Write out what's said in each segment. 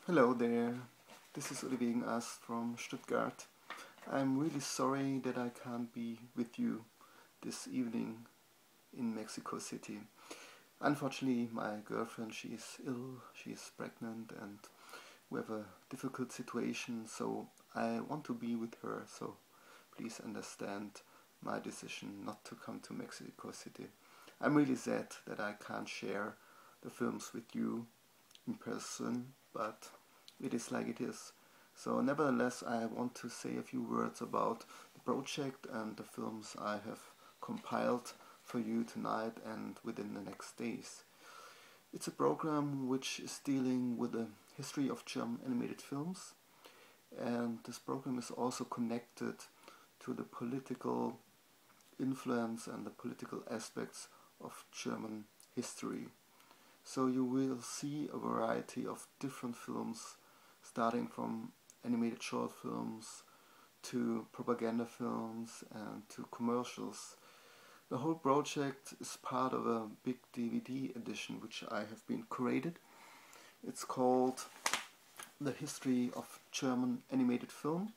Hello there, this is Ulrich Wegenast from Stuttgart. I'm really sorry that I can't be with you this evening in Mexico City. Unfortunately, my girlfriend, she is ill, she is pregnant, and we have a difficult situation, so I want to be with her, so please understand my decision not to come to Mexico City. I'm really sad that I can't share the films with you in person, but it is like it is. So nevertheless, I want to say a few words about the project and the films I have compiled for you tonight and within the next days. It's a program which is dealing with the history of German animated films, and this program is also connected to the political influence and the political aspects of German history. So you will see a variety of different films, starting from animated short films to propaganda films and to commercials. The whole project is part of a big DVD edition which I have been curated. It's called The History of German Animated Film,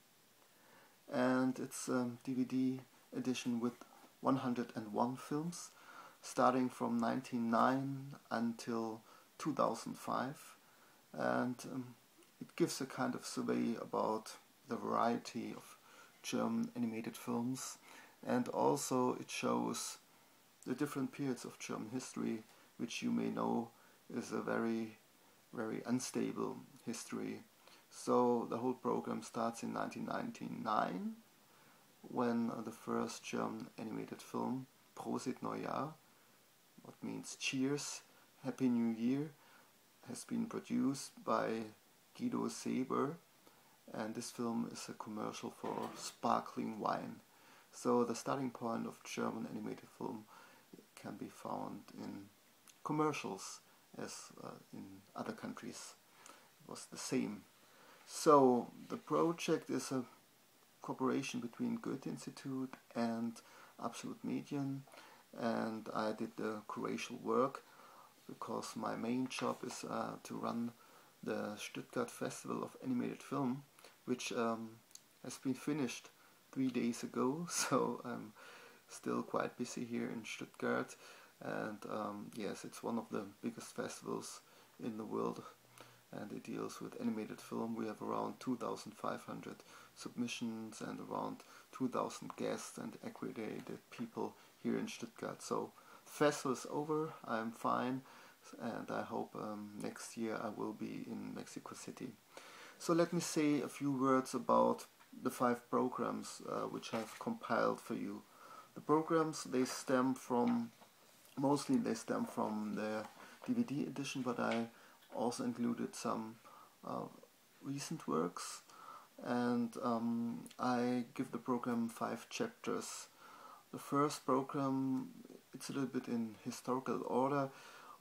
and it's a DVD edition with 101 films starting from 1909 until 2005, and it gives a kind of survey about the variety of German animated films, and also it shows the different periods of German history, which you may know is a very unstable history. So the whole program starts in 1999, when the first German animated film, Prosit Neujahr, what means cheers, Happy New Year, has been produced by Guido Seeber, and this film is a commercial for sparkling wine. So the starting point of German animated film can be found in commercials, as in other countries it was the same. So the project is a cooperation between Goethe Institute and Absolute Medien, and I did the curatorial work because my main job is to run the Stuttgart Festival of Animated Film, which has been finished 3 days ago, so I'm still quite busy here in Stuttgart, and yes, it's one of the biggest festivals in the world, and it deals with animated film. We have around 2,500 submissions and around 2,000 guests and accredited people here in Stuttgart. So the festival is over, I'm fine, and I hope next year I will be in Mexico City. So let me say a few words about the 5 programs which I've compiled for you. The programs, mostly they stem from the DVD edition, but I also included some recent works, and I give the program 5 chapters. The first program, it's a little bit in historical order,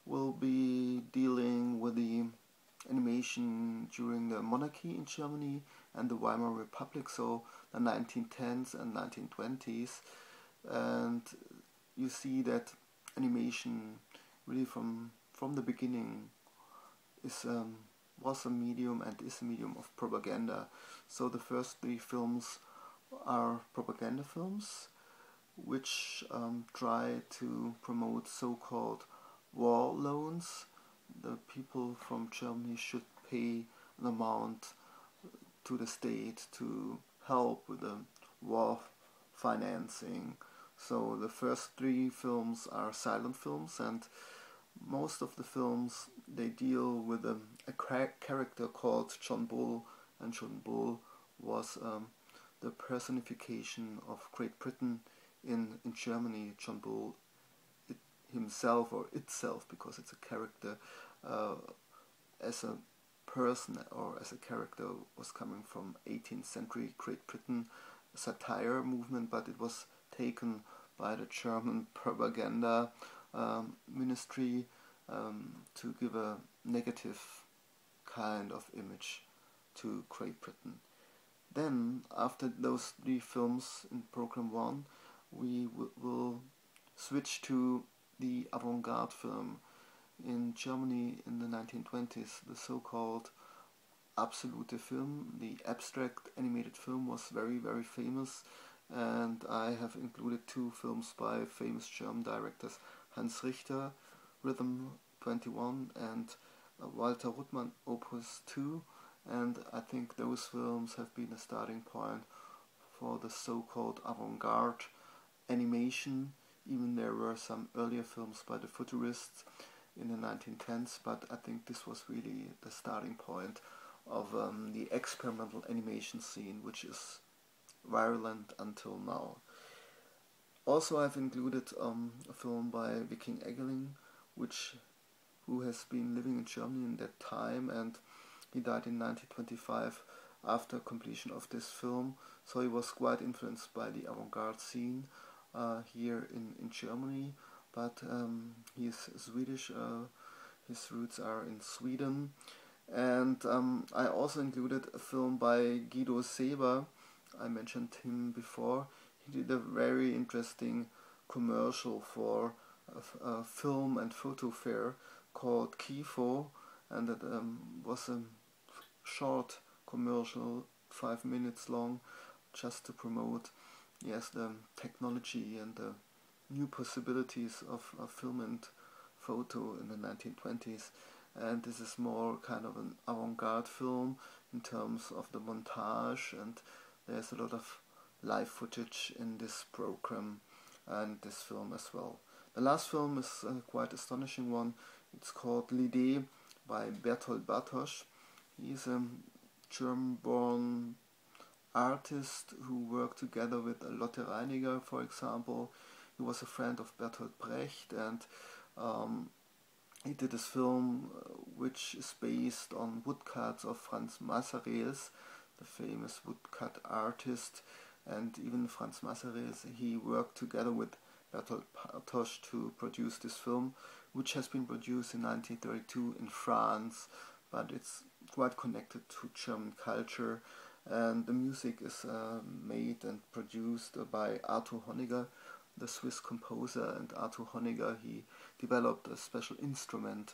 will be dealing with the animation during the monarchy in Germany and the Weimar Republic, so the 1910s and 1920s, and you see that animation really from the beginning was a medium and is a medium of propaganda. So the first 3 films are propaganda films, which try to promote so-called war loans. The people from Germany should pay an amount to the state to help with the war financing. So the first 3 films are silent films, and most of the films, they deal with a character called John Bull, and John Bull was the personification of Great Britain in Germany. John Bull himself, or itself, because it's a character, as a person or as a character, was coming from 18th century Great Britain satire movement, but it was taken by the German propaganda ministry to give a negative kind of image to Great Britain. Then, after those 3 films in program 1, we will switch to the avant-garde film in Germany in the 1920s, the so-called absolute film. The abstract animated film was very famous, and I have included two films by famous German directors, Hans Richter, Rhythm 21, and Walter Ruttmann, Opus 2, and I think those films have been a starting point for the so-called avant-garde animation. Even there were some earlier films by the futurists in the 1910s, but I think this was really the starting point of the experimental animation scene, which is virulent until now. Also, I've included a film by Viking Eggeling, who has been living in Germany in that time, and he died in 1925 after completion of this film. So he was quite influenced by the avant-garde scene here in Germany, but he is Swedish. His roots are in Sweden. And I also included a film by Guido Seber. I mentioned him before. He did a very interesting commercial for a film and photo fair called Kifo, and it was a short commercial, 5 minutes long, just to promote the technology and the new possibilities of film and photo in the 1920s. And this is more kind of an avant-garde film in terms of the montage, and there's a lot of live footage in this program and this film as well. The last film is a quite astonishing one. It's called L'Idee by Bertolt Bartosch. He's a German-born artist who worked together with Lotte Reiniger, for example. He was a friend of Bertolt Brecht, and he did this film which is based on woodcuts of Franz Masares, the famous woodcut artist. And even Franz Masares, he worked together with Bertolt Bartosch to produce this film, which has been produced in 1932 in France, but it's quite connected to German culture. And the music is made and produced by Arthur Honegger, the Swiss composer. And Arthur Honegger, he developed a special instrument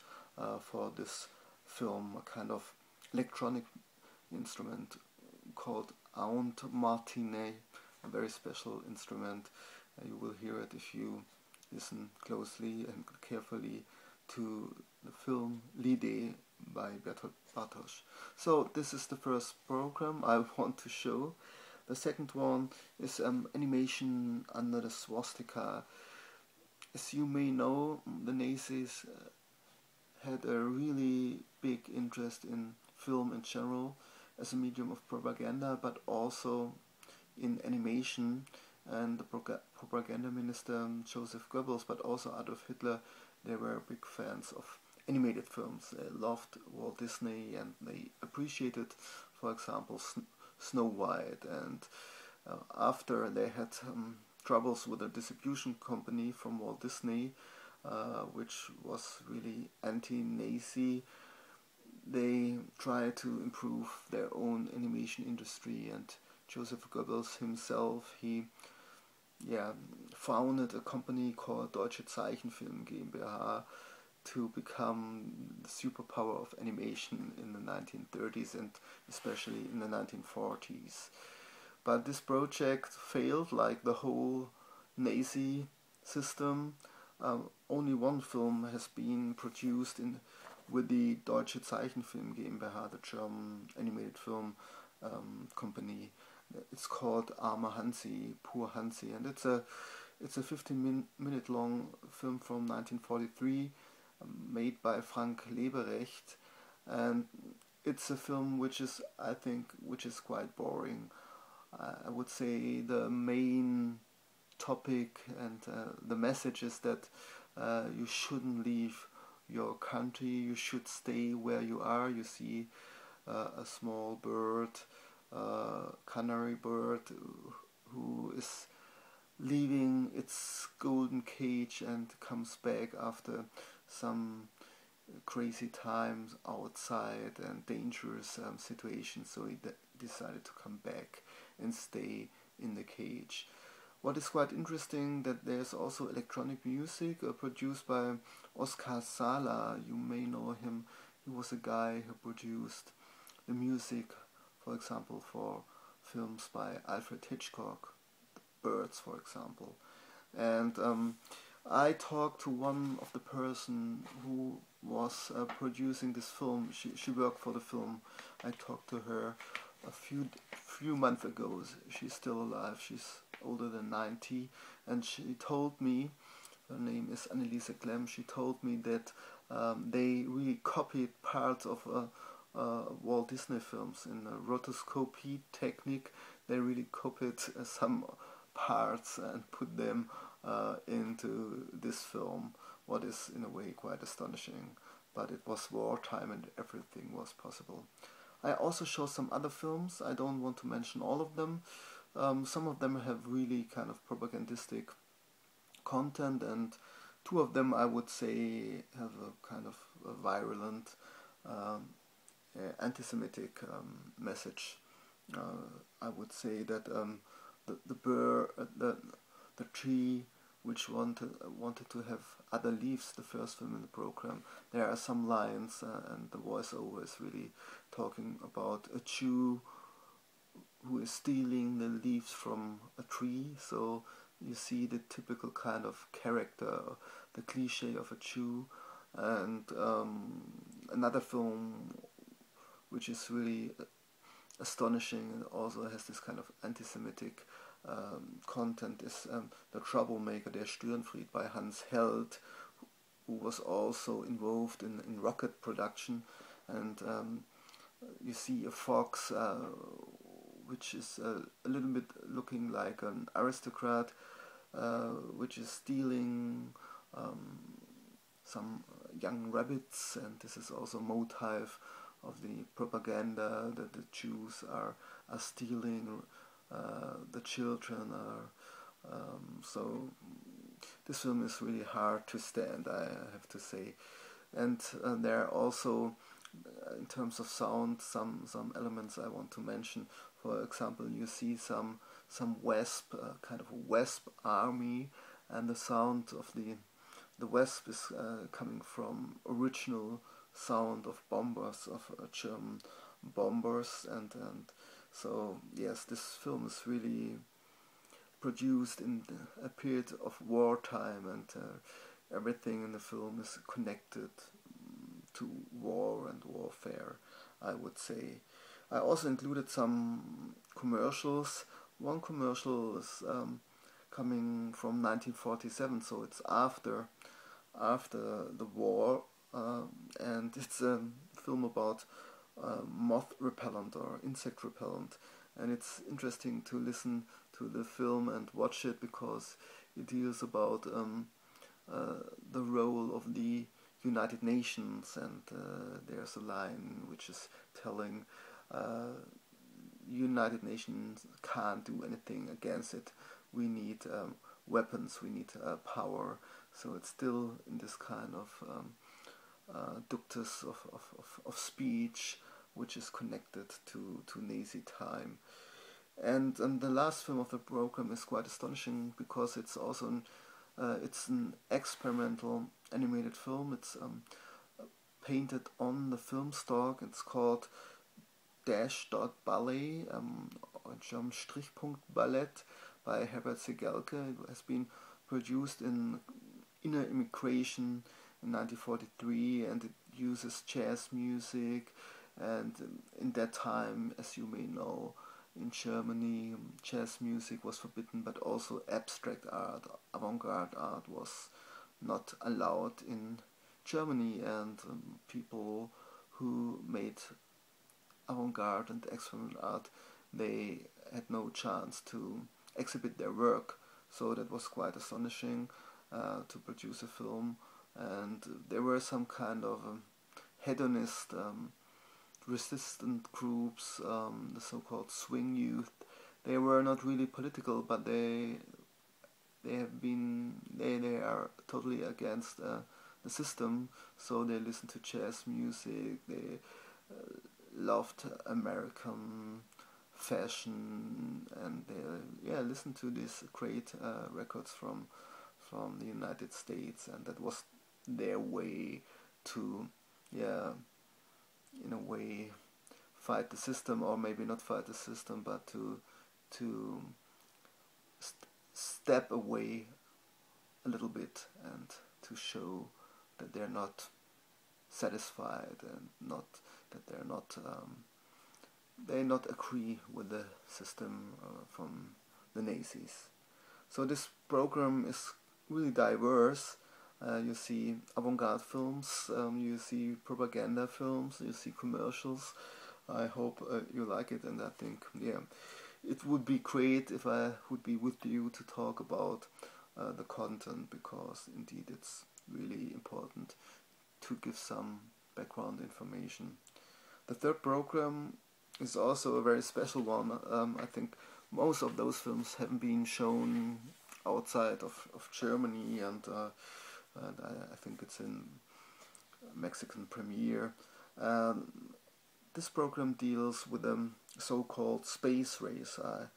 for this film, a kind of electronic instrument called Aunt Martinet, a very special instrument. You will hear it if you listen closely and carefully to the film L'Idee by Bertolt Bartosch. So this is the first program I want to show. The second one is animation under the swastika. As you may know, the Nazis had a really big interest in film in general as a medium of propaganda, but also in animation. And the propaganda minister Joseph Goebbels, but also Adolf Hitler, they were big fans of animated films. They loved Walt Disney, and they appreciated, for example, Snow White. And after they had troubles with a distribution company from Walt Disney, which was really anti-Nazi, they tried to improve their own animation industry. And Joseph Goebbels himself, he founded a company called Deutsche Zeichenfilm GmbH to become the superpower of animation in the 1930s and especially in the 1940s. But this project failed, like the whole Nazi system. Only one film has been produced with the Deutsche Zeichenfilm GmbH, the German animated film company. It's called Armer Hansi, Poor Hansi, and it's a 15-minute long film from 1943, made by Frank Leberecht, and it's a film which is quite boring. I would say the main topic and the message is that you shouldn't leave your country, you should stay where you are. You see a small bird, canary bird, who is leaving its golden cage and comes back after some crazy times outside and dangerous situations, so he decided to come back and stay in the cage. What is quite interesting, that there's also electronic music produced by Oskar Sala. You may know him. He was a guy who produced the music, for example, for films by Alfred Hitchcock, Birds, for example. And I talked to one of the person who was producing this film. She worked for the film. I talked to her a few months ago. She's still alive. She's older than 90, and she told me, her name is Anneliese Clem. She told me that they really copied parts of Walt Disney films in the rotoscopy technique. They really copied some parts and put them into this film, what is in a way quite astonishing. But it was wartime and everything was possible. I also show some other films. I don't want to mention all of them. Some of them have really kind of propagandistic content, and two of them I would say have a kind of a virulent anti-Semitic message. I would say that the tree which wanted to have other leaves, the first film in the program, there are some lines and the voiceover is really talking about a Jew who is stealing the leaves from a tree. So you see the typical kind of character, the cliche of a Jew. And another film which is really astonishing and also has this kind of anti-Semitic content is The Troublemaker, Der Störenfried by Hans Held, who was also involved in rocket production. And you see a fox which is a little bit looking like an aristocrat, which is stealing some young rabbits, and this is also a motive of the propaganda that the Jews are stealing the children. So this film is really hard to stand, I have to say. And there are also, in terms of sound, some elements I want to mention. For example, you see some wasp, kind of a wasp army, and the sound of the wasp is coming from original sound of bombers, of German bombers, and so yes, this film is really produced in a period of wartime, and everything in the film is connected to war and warfare, I would say. I also included some commercials. One commercial is coming from 1947, so it's after the war, and it's a film about moth repellent or insect repellent, and it's interesting to listen to the film and watch it because it deals about the role of the United Nations, and there's a line which is telling United Nations can't do anything against it. We need weapons, we need power. So it's still in this kind of ductus of speech, which is connected to Nazi time. And the last film of the program is quite astonishing because it's also it's an experimental animated film. It's painted on the film stock. It's called Ballet, or German Strichpunkt Ballet by Herbert Segelke. It has been produced in Inner Immigration in 1943, and it uses jazz music. And in that time, as you may know, in Germany, jazz music was forbidden, but also abstract art, avant-garde art was not allowed in Germany, and people who made avant-garde and experimental art, they had no chance to exhibit their work. So that was quite astonishing to produce a film. And there were some kind of hedonist resistant groups, the so-called swing youth. They were not really political, but they are totally against the system. So they listened to jazz music. They loved American fashion, and they listened to these great records from the United States, and that was their way to in a way fight the system, or maybe not fight the system, but to step away a little bit and to show that they're not satisfied and not that they not agree with the system from the Nazis. So this program is really diverse. You see avant-garde films, you see propaganda films, you see commercials. I hope you like it, and I think, yeah, it would be great if I would be with you to talk about the content, because indeed it's really important to give some background information. The third program is also a very special one. I think most of those films haven't been shown outside of Germany, and I think it's in Mexican premiere. This program deals with a so-called space race. I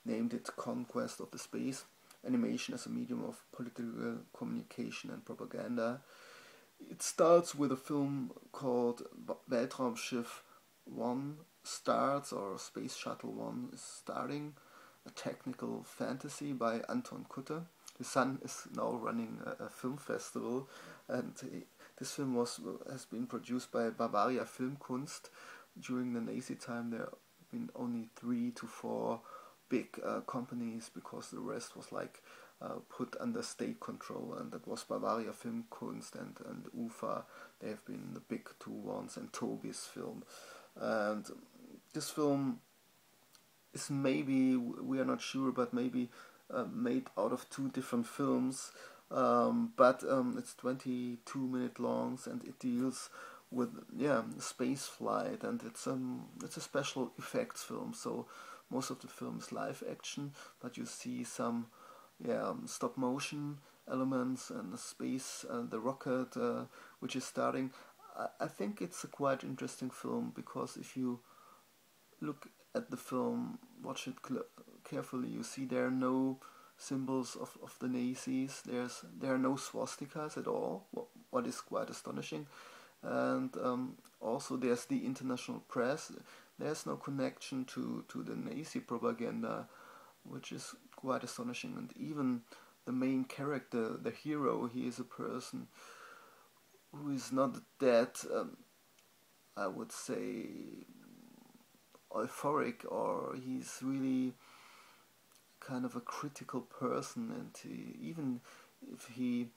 named it Conquest of the Space, animation as a medium of political communication and propaganda. It starts with a film called Weltraumschiff 1 starts, or Space Shuttle 1 is starting, a technical fantasy by Anton Kutter. His son is now running a film festival, and this film has been produced by Bavaria Filmkunst. During the Nazi time there have been only 3 to 4 big companies, because the rest was like put under state control, and that was Bavaria Filmkunst and UFA. They have been the big 2 ones, and Tobi's film. And this film is maybe, we are not sure, but maybe made out of 2 different films, but it's 22-minute long, and it deals with space flight, and it's a special effects film. So most of the film is live action, but you see some stop motion elements and the space, the rocket which is starting. I think it's a quite interesting film, because if you look at the film, watch it carefully, you see there are no symbols of the Nazis. There are no swastikas at all, what is quite astonishing. And also there's the international press. There's no connection to the Nazi propaganda, which is quite astonishing. And even the main character, the hero, he is a person who is not that, I would say, euphoric, or he's really kind of a critical person, and even if he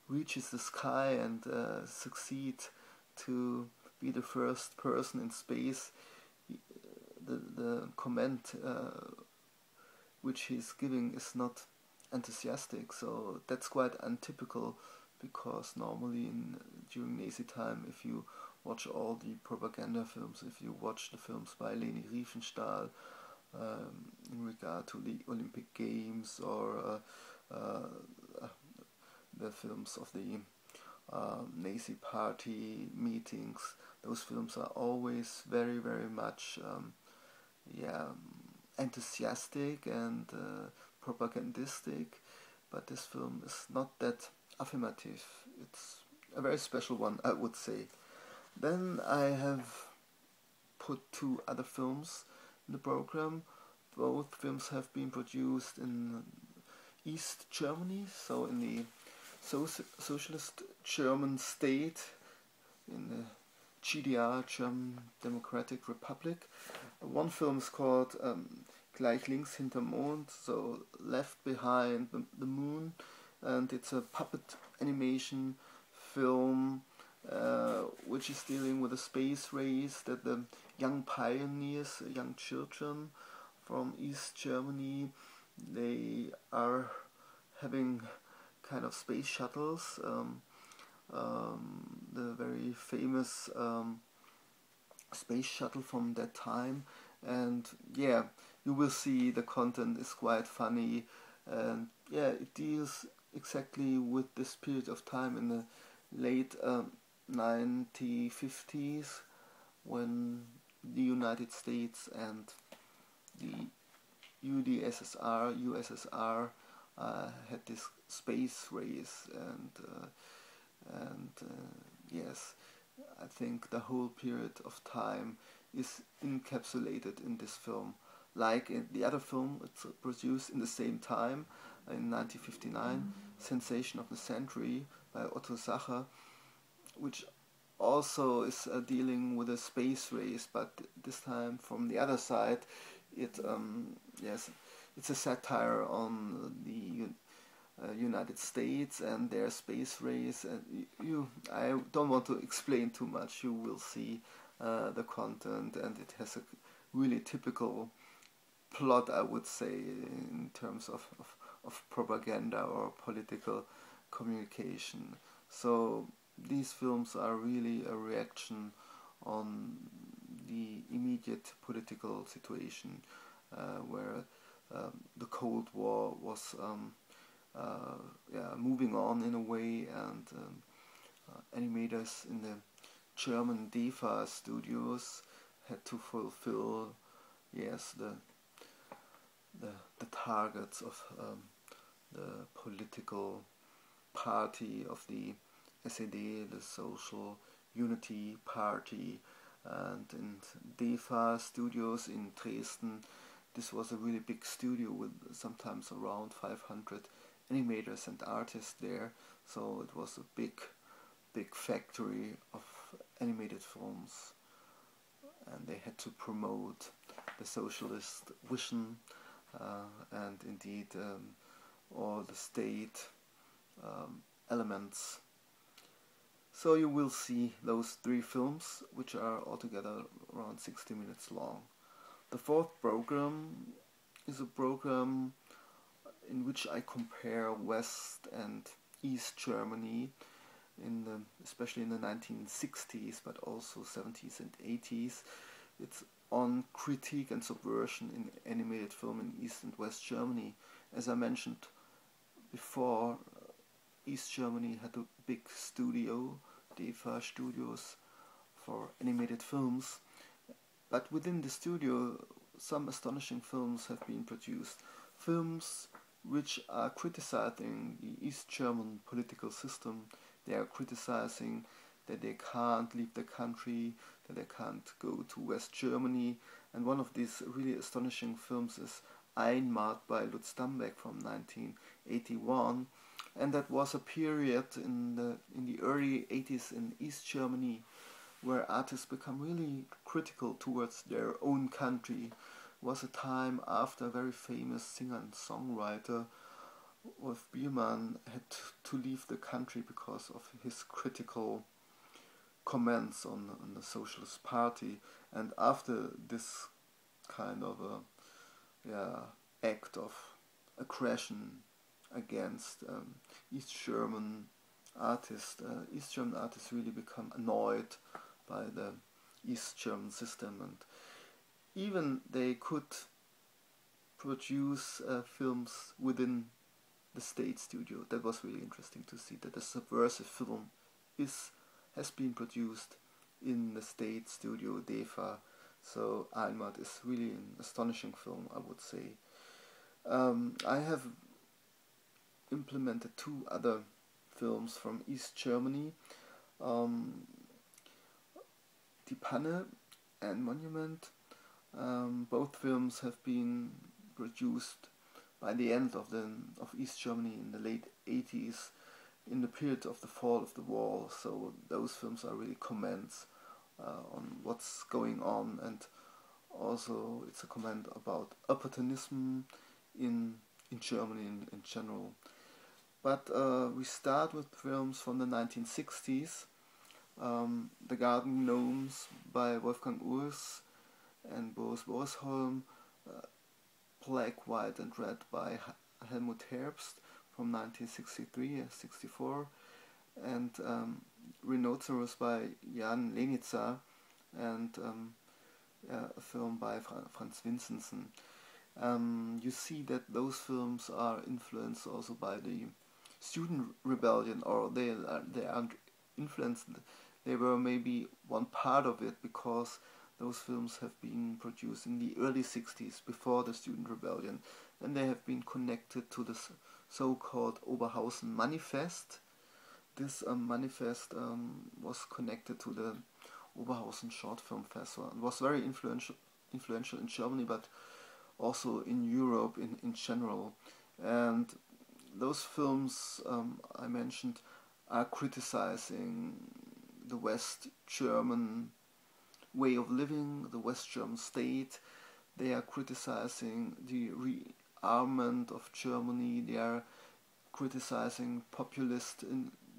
reaches the sky and succeeds to be the first person in space, the comment which he's giving is not enthusiastic. So that's quite untypical, because normally during Nazi time, if you watch all the propaganda films, if you watch the films by Leni Riefenstahl in regard to the Olympic Games, or the films of the Nazi party meetings, those films are always very, very much enthusiastic and propagandistic, but this film is not that affirmative. It's a very special one, I would say. Then I have put 2 other films in the program. Both films have been produced in East Germany, so in the socialist German state, in the GDR, German Democratic Republic. One film is called Gleich links hinterm Mond, so left behind the moon, and it's a puppet animation film which is dealing with a space race, that the young pioneers, young children from East Germany, they are having kind of space shuttles, the very famous space shuttle from that time. And you will see the content is quite funny, and it deals exactly with this period of time in the late 1950s, when the United States and the USSR had this space race, and yes, I think the whole period of time is encapsulated in this film. Like in the other film, it's produced in the same time, in 1959, Sensation of the Century by Otto Sacher, which also is dealing with a space race, but this time from the other side. It yes, it's a satire on the United States and their space race. And I don't want to explain too much. You will see the content, and it has a really typical plot, I would say, in terms of propaganda or political communication. So these films are really a reaction on the immediate political situation where the Cold War was moving on in a way, and animators in the German DEFA studios had to fulfill, yes, the targets of the political party of the SED, the Social Unity Party, and in DEFA studios in Dresden. This was a really big studio with sometimes around 500 animators and artists there, so it was a big factory of animated films, and they had to promote the socialist vision and indeed all the state elements. So you will see those 3 films, which are altogether around 60 minutes long. The 4th program is a program in which I compare West and East Germany, especially in the 1960s, but also 70s and 80s. It's on critique and subversion in animated film in East and West Germany. As I mentioned before, East Germany had a big studio, DEFA Studios, for animated films. But within the studio, some astonishing films have been produced. Films which are criticizing the East German political system. They are criticizing that they can't leave the country, that they can't go to West Germany. And one of these really astonishing films is Einmat by Lutz Dambeck from 1981. And that was a period in the early 80s in East Germany, where artists become really critical towards their own country. It was a time after a very famous singer and songwriter, Wolf Biermann, had to leave the country because of his critical comments on the Socialist Party. And after this kind of act of aggression against East German artists really become annoyed by the East German system, and even they could produce films within the state studio. That was really interesting to see that a subversive film has been produced in the state studio DEFA. So Einmat is really an astonishing film, I would say. I have implemented 2 other films from East Germany, Die Panne and Monument. Both films have been produced by the end of East Germany in the late 80s, in the period of the fall of the wall. So those films are really comments on what's going on, and also it's a comment about opportunism in Germany in general. But we start with films from the 1960s. The Garden Gnomes by Wolfgang Urs and Boris Borisholm, Black, White and Red by Helmut Herbst from 1963-64, and Rhinoceros by Jan Lenica, and a film by Franz Vincenson. You see that those films are influenced also by the student rebellion, or they aren't influenced. They were maybe one part of it, because those films have been produced in the early 60s, before the student rebellion, and they have been connected to the so-called Oberhausen Manifest, This manifest was connected to the Oberhausen Short Film Festival and was very influential in Germany, but also in Europe in general. And those films I mentioned are criticizing the West German way of living, the West German state. They are criticizing the rearmament of Germany. They are criticizing populist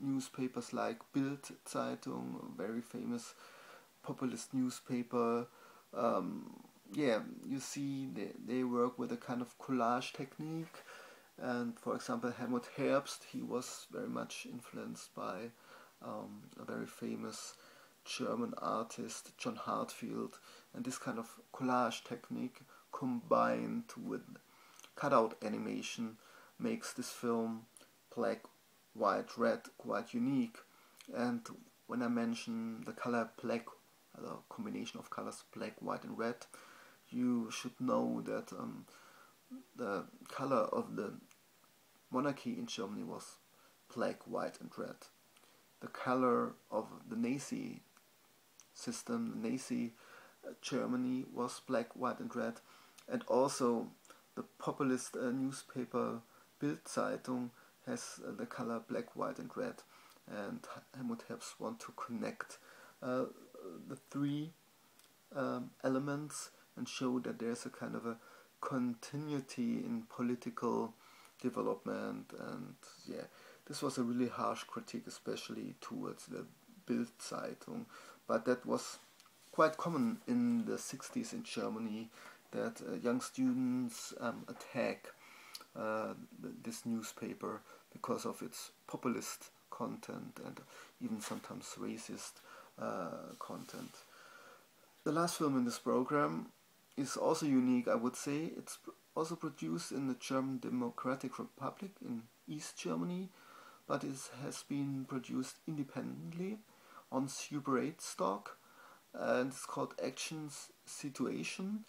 newspapers like Bild Zeitung, a very famous populist newspaper. Yeah, you see they work with a kind of collage technique. And for example, Helmut Herbst, he was very much influenced by a very famous German artist, John Hartfield. And this kind of collage technique combined with cutout animation makes this film black, white, red quite unique. And when I mention the color black, the combination of colors black, white and red, you should know that the color of the monarchy in Germany was black, white and red. The color of the Nazi system, the Nazi Germany, was black, white and red. And also the populist newspaper Bild Zeitung has the color black, white and red. And Helmut Herbst want to connect the three elements and show that there's a kind of a continuity in political development. And yeah, this was a really harsh critique, especially towards the Bild Zeitung, but that was quite common in the 60s in Germany, that young students attack this newspaper because of its populist content and even sometimes racist content. The last film in this program is also unique, I would say. It's also produced in the German Democratic Republic in East Germany, but it has been produced independently on Super 8 stock, and it's called Action Situation.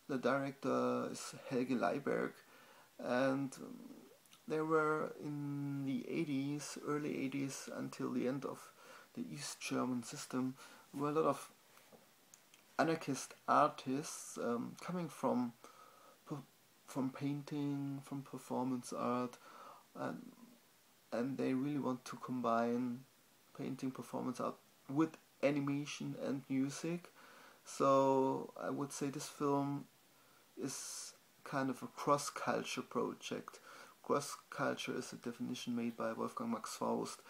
The director is Helge Leiberg, and there were in the 80s, early 80s until the end of the East German system, were a lot of anarchist artists coming from painting, from performance art, and they really want to combine painting, performance art with animation and music. So I would say this film is kind of a cross-culture project. Cross-culture is a definition made by Wolfgang Max Faust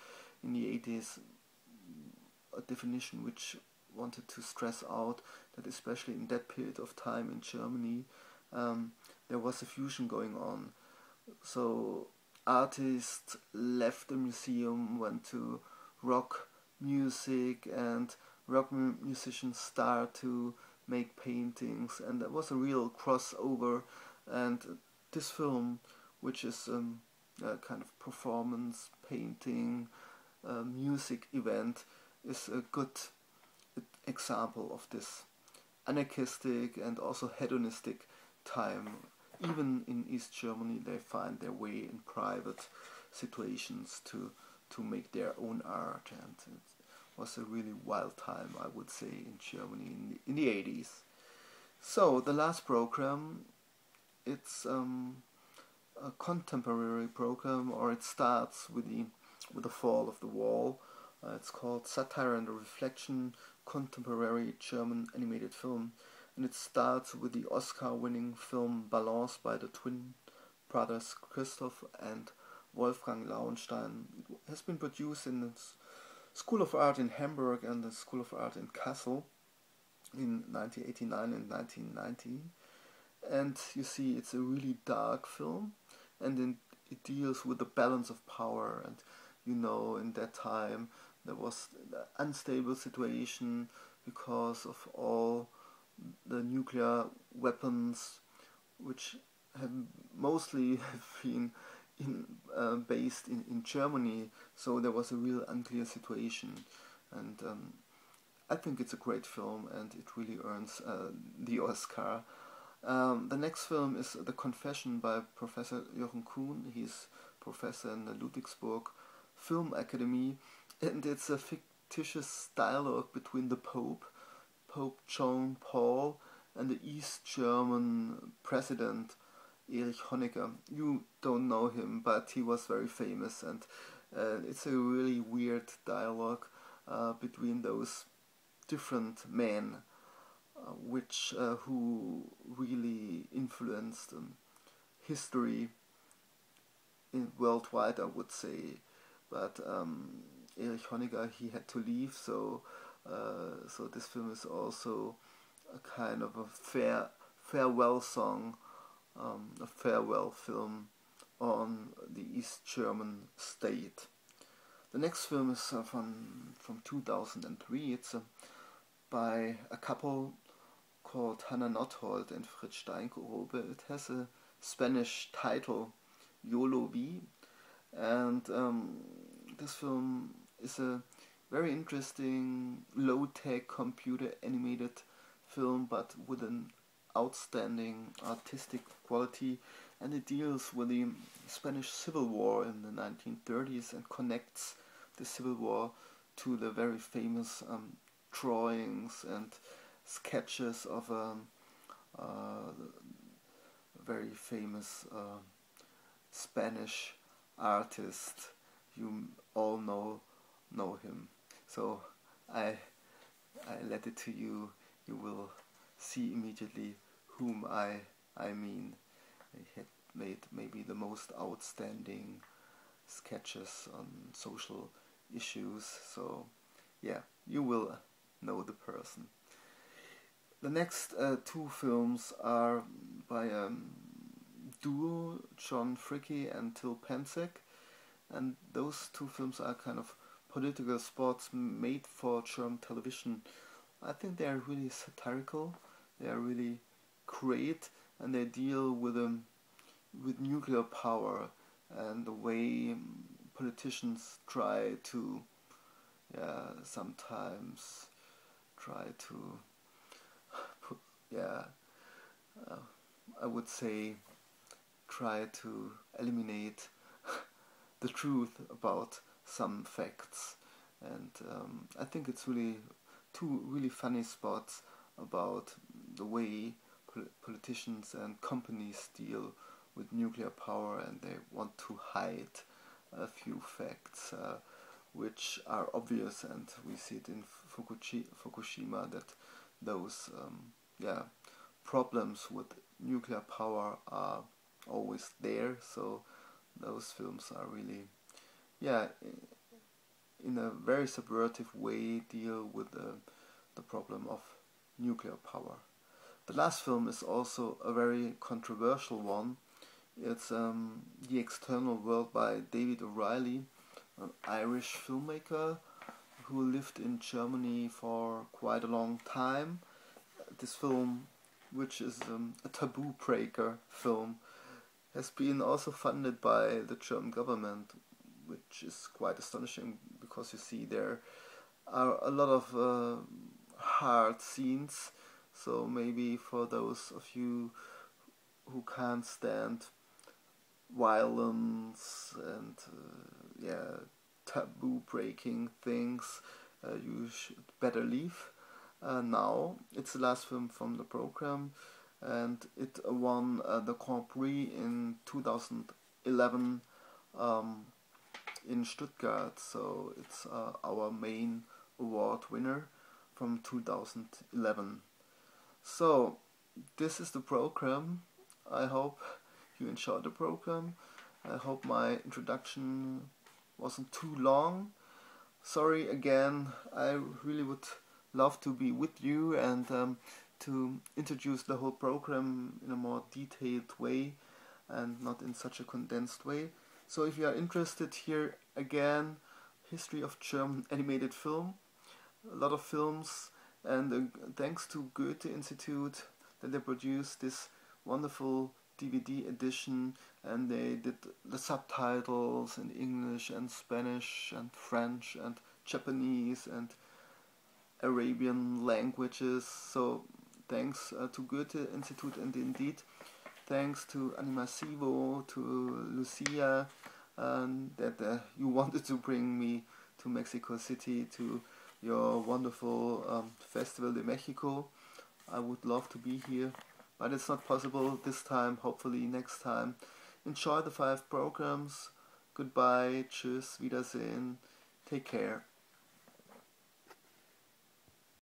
in the 80s, a definition which wanted to stress out that especially in that period of time in Germany there was a fusion going on. So artists left the museum, went to rock music, and rock musicians start to make paintings, and there was a real crossover. And this film, which is a kind of performance, painting, music event, is a good example of this anarchistic and also hedonistic time. Even in East Germany they find their way in private situations to make their own art, and it was a really wild time, I would say, in Germany in the 80s. So the last program, it's a contemporary program, or it starts with the fall of the wall. It's called Satire and Reflection, Contemporary German Animated Film, and it starts with the Oscar-winning film Balance by the twin brothers Christoph and Wolfgang Lauenstein. It has been produced in the School of Art in Hamburg and the School of Art in Kassel in 1989 and 1990. And you see, it's a really dark film, and then it deals with the balance of power. And you know, in that time there was an unstable situation because of all the nuclear weapons which have mostly been based in Germany. So there was a real unclear situation, and I think it's a great film and it really earns the Oscar. The next film is The Confession by Professor Jochen Kuhn. He's professor in the Ludwigsburg Film Academy, and it's a fictitious dialogue between the Pope John Paul, and the East German president Erich Honecker. You don't know him, but he was very famous, and it's a really weird dialogue between those different men, who really influenced history worldwide, I would say. But Erich Honecker, he had to leave, so this film is also a kind of a farewell song, a farewell film on the East German state. The next film is from 2003. It's by a couple called Hannah Nothold and Fritz Steinkobe. It has a Spanish title, YOLO V, and this film is a very interesting low-tech computer animated film, but with an outstanding artistic quality, and it deals with the Spanish Civil War in the 1930s and connects the Civil War to the very famous drawings and sketches of a very famous Spanish artist. You all know him. So I let it to you. You will see immediately whom I mean. He had made maybe the most outstanding sketches on social issues. So yeah, you will know the person. The next two films are by duo, John Fricke and Till Pensek, and those two films are kind of political spots made for German television. I think they are really satirical, they are really great, and they deal with nuclear power and the way politicians try to sometimes try to I would say try to eliminate the truth about some facts, and I think it's really two really funny spots about the way politicians and companies deal with nuclear power, and they want to hide a few facts which are obvious, and we see it in Fukushima that those problems with nuclear power are always there. So those films are really in a very subversive way deal with the problem of nuclear power. The last film is also a very controversial one. It's The External World by David O'Reilly, an Irish filmmaker who lived in Germany for quite a long time. This film, which is a taboo breaker film, has been also funded by the German government, which is quite astonishing because you see there are a lot of hard scenes. So maybe for those of you who can't stand violence and taboo breaking things, you should better leave now. It's the last film from the program, and it won the Grand Prix in 2011 in Stuttgart, so it's our main award winner from 2011. So this is the program. I hope you enjoyed the program. I hope my introduction wasn't too long. Sorry again, I really would love to be with you and to introduce the whole program in a more detailed way and not in such a condensed way. So if you are interested, here again, history of German animated film, a lot of films, and thanks to Goethe Institute that they produced this wonderful DVD edition, and they did the subtitles in English and Spanish and French and Japanese and Arabian languages. So thanks to Goethe Institute, and indeed thanks to Animasivo, to Lucia, and that you wanted to bring me to Mexico City to your wonderful Festival de Mexico. I would love to be here, but it's not possible this time. Hopefully next time. Enjoy the 5 programs. Goodbye, tschüss, Wiedersehen, take care.